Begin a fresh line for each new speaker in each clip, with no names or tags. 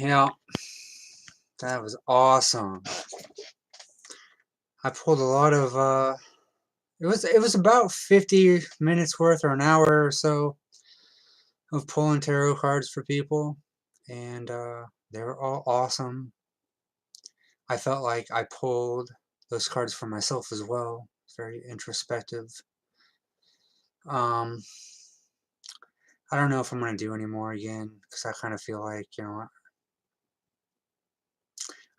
Yeah, that was awesome. I pulled a lot of it was about 50 minutes worth or an hour or so of pulling tarot cards for people, and they were all awesome. I felt like I pulled those cards for myself as well. It's very introspective. Um, I don't know if I'm gonna do any more again because I kind of feel like,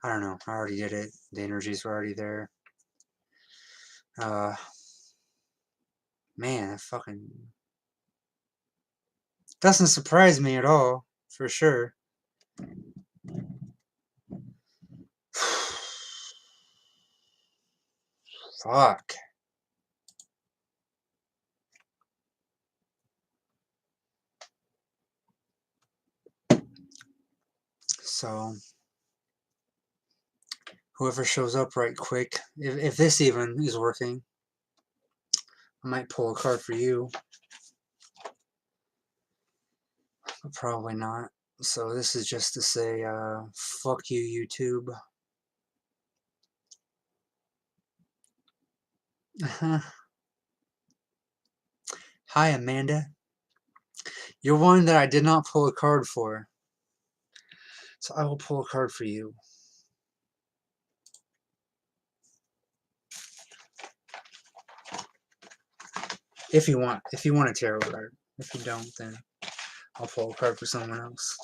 I don't know. I already did it. The energies were already there. Uh, man, that fucking doesn't surprise me at all, for sure. Fuck. So, whoever shows up right quick, if this even is working, I might pull a card for you, but probably not. So this is just to say, fuck you, YouTube. Hi, Amanda. You're one that I did not pull a card for, so I will pull a card for you. If you want a tarot card. If you don't, then I'll pull a card for someone else.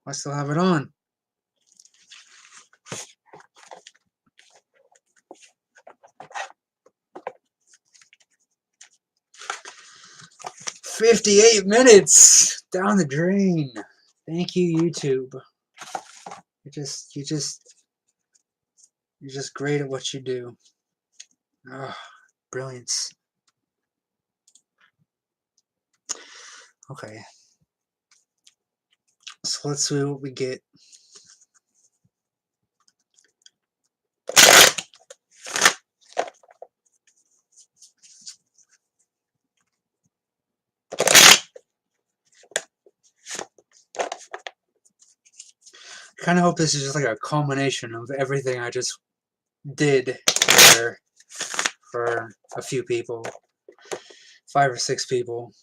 I still have it on. "58 minutes down the drain." Thank you, YouTube. You're just great at what you do. Oh, brilliance. Okay. So let's see what we get. I kind of hope this is just like a culmination of everything I just did there for a few people. 5 or 6 people.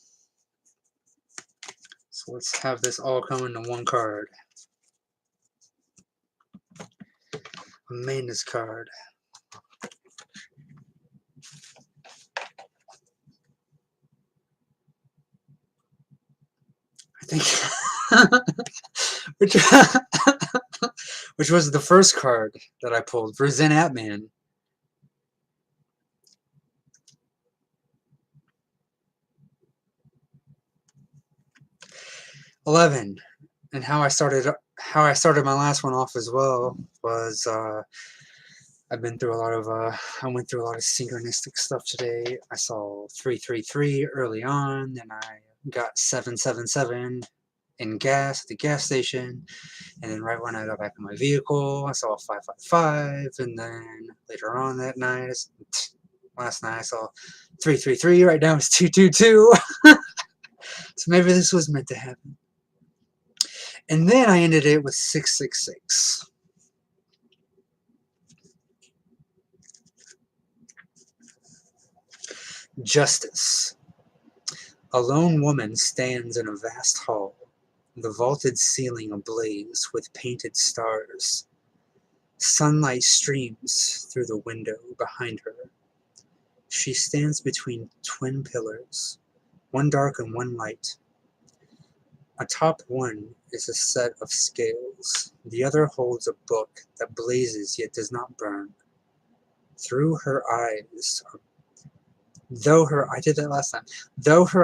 So let's have this all come into one card. Amanda's card. I think which was the first card that I pulled for Zen Atman. $11. And how I started my last one off as well was I went through a lot of synchronistic stuff today. I saw 333 early on, then I got 777 in gas at the gas station, and then right when I got back in my vehicle, I saw 555, and then later on that night, last night I saw 333. Right now it's 222. So maybe this was meant to happen. And then I ended it with 666. Justice. A lone woman stands in a vast hall, the vaulted ceiling ablaze with painted stars. Sunlight streams through the window behind her. She stands between twin pillars, one dark and one light. Atop one is a set of scales. The other holds a book that blazes yet does not burn. Through her eyes are Though her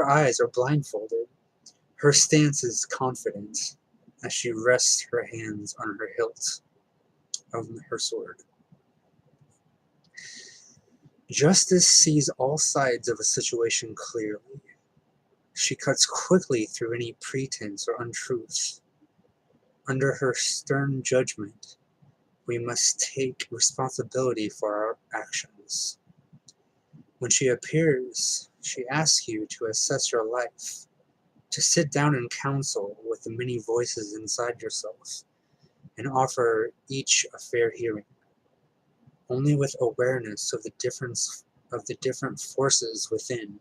eyes are blindfolded, her stance is confident as she rests her hands on her hilt of her sword. Justice sees all sides of a situation clearly. She cuts quickly through any pretense or untruth. Under her stern judgment, we must take responsibility for our actions. When she appears, she asks you to assess your life. to sit down and counsel with the many voices inside yourself and offer each a fair hearing. Only with awareness of the different forces within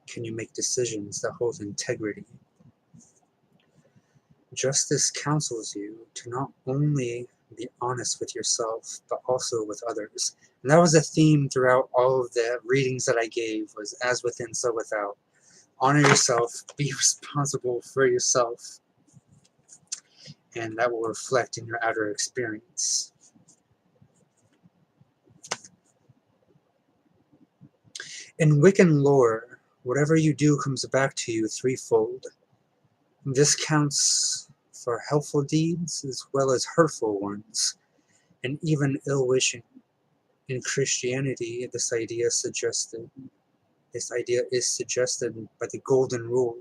can you make decisions that hold integrity. Justice counsels you to not only be honest with yourself, but also with others. And that was a theme throughout all of the readings that I gave, was as within, so without. Honor yourself, be responsible for yourself, and that will reflect in your outer experience. In Wiccan lore, whatever you do comes back to you threefold. This counts for helpful deeds as well as hurtful ones, and even ill-wishing. In Christianity, this idea is suggested by the Golden Rule,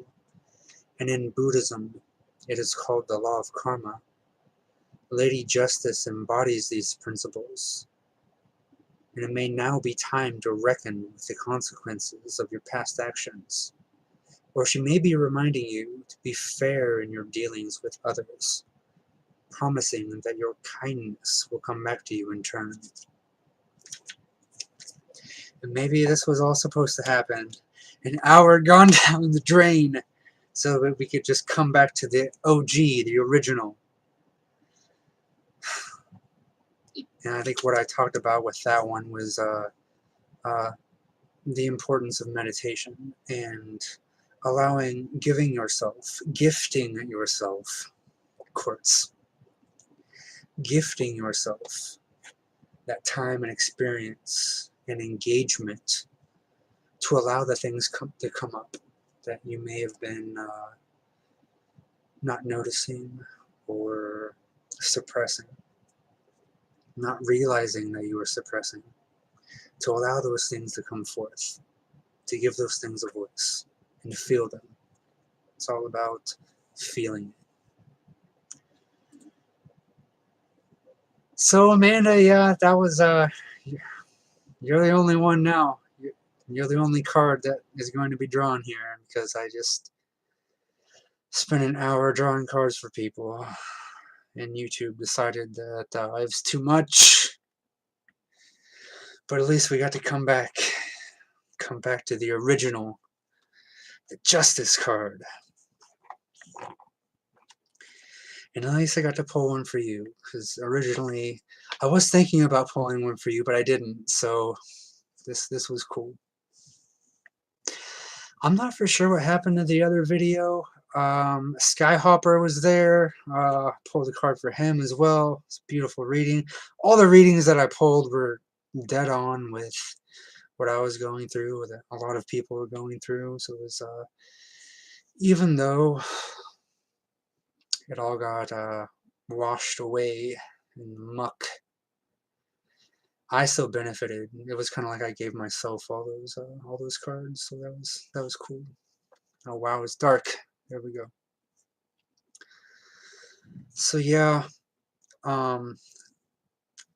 and in Buddhism, it is called the Law of Karma. Lady Justice embodies these principles, and it may now be time to reckon with the consequences of your past actions. Or she may be reminding you to be fair in your dealings with others, promising that your kindness will come back to you in turn. And maybe this was all supposed to happen. An hour gone down the drain, so that we could just come back to the OG, the original. And I think what I talked about with that one was the importance of meditation and gifting yourself, quotes, gifting yourself that time and experience and engagement to allow the things to come up that you may have been not noticing or suppressing, not realizing that you were suppressing, to allow those things to come forth, to give those things a voice, and to feel them. It's all about feeling it. So Amanda, yeah, that was, you're the only one now. You're the only card that is going to be drawn here, because I just spent an hour drawing cards for people, and YouTube decided that it was too much. But at least we got to come back to the original, the Justice card. And at least I got to pull one for you, because originally I was thinking about pulling one for you, but I didn't, so this was cool. I'm not for sure what happened to the other video. Skyhopper was there. Pulled a card for him as well. It's a beautiful reading. All the readings that I pulled were dead on with what I was going through, what a lot of people were going through. So it was, even though it all got washed away in muck, I still benefited. It was kind of like I gave myself all those cards. So that was cool. Oh wow, it's dark. There we go. So yeah,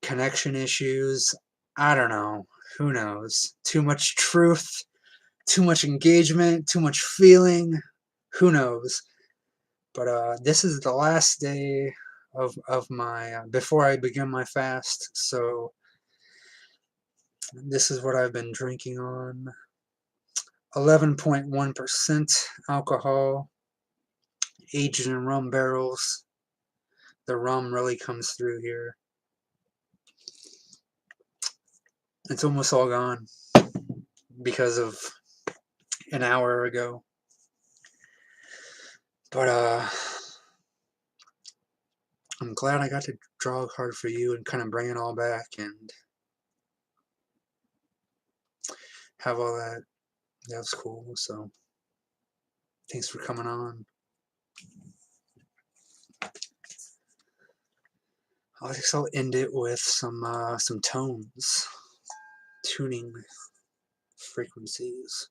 connection issues. I don't know. Who knows? Too much truth, too much engagement, too much feeling. Who knows? But this is the last day of my before I begin my fast. So this is what I've been drinking on. 11.1% alcohol, aged in rum barrels. The rum really comes through here. It's almost all gone because of an hour ago. But I'm glad I got to draw a card for you and kind of bring it all back and have all that. That was cool. So thanks for coming on. I guess I'll end it with some tones, tuning frequencies.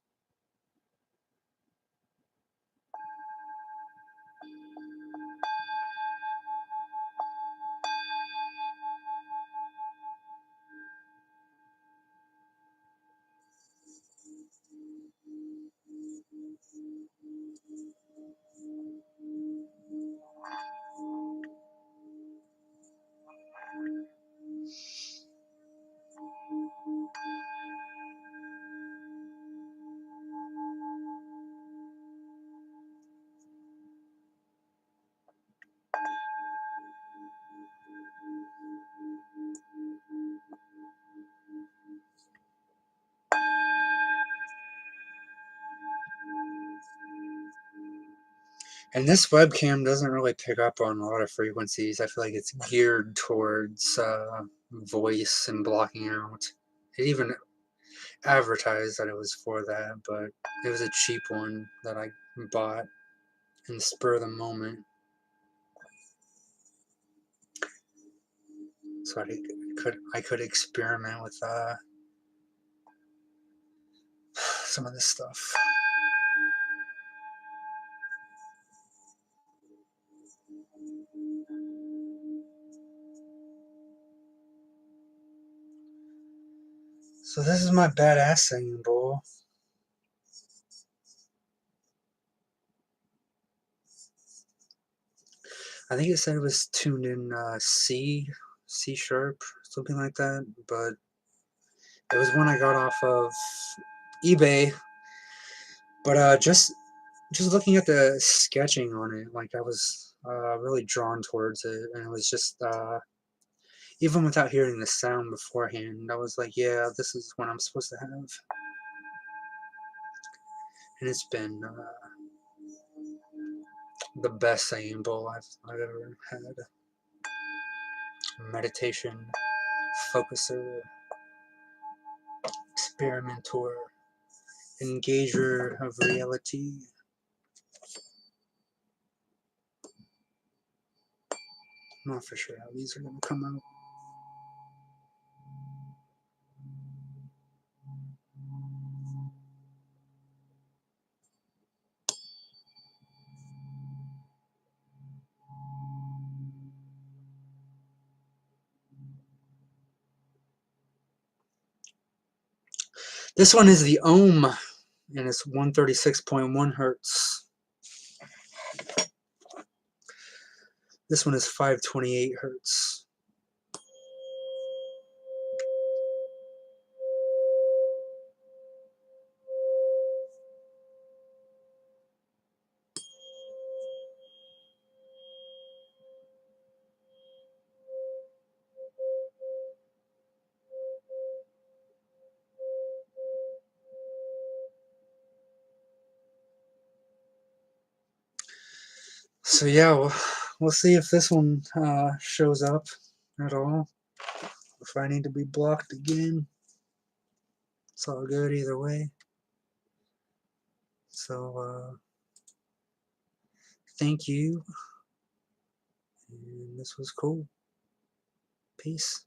And this webcam doesn't really pick up on a lot of frequencies. I feel like it's geared towards voice and blocking out. It even advertised that it was for that, but it was a cheap one that I bought in the spur of the moment. So I could experiment with some of this stuff. So this is my badass singing bowl. I think it said it was tuned in C sharp, something like that. But it was one I got off of eBay. But just looking at the sketching on it, like I was really drawn towards it, and it was just even without hearing the sound beforehand, I was like, yeah, this is what I'm supposed to have. And it's been the best singing bowl I've ever had. Meditation, focuser, experimenter, engager of reality. I'm not for sure how these are going to come out. This one is the Ohm, and it's 136.1 hertz. This one is 528 hertz. So yeah, we'll see if this one shows up at all. If I need to be blocked again, it's all good either way. So thank you, and this was cool. Peace.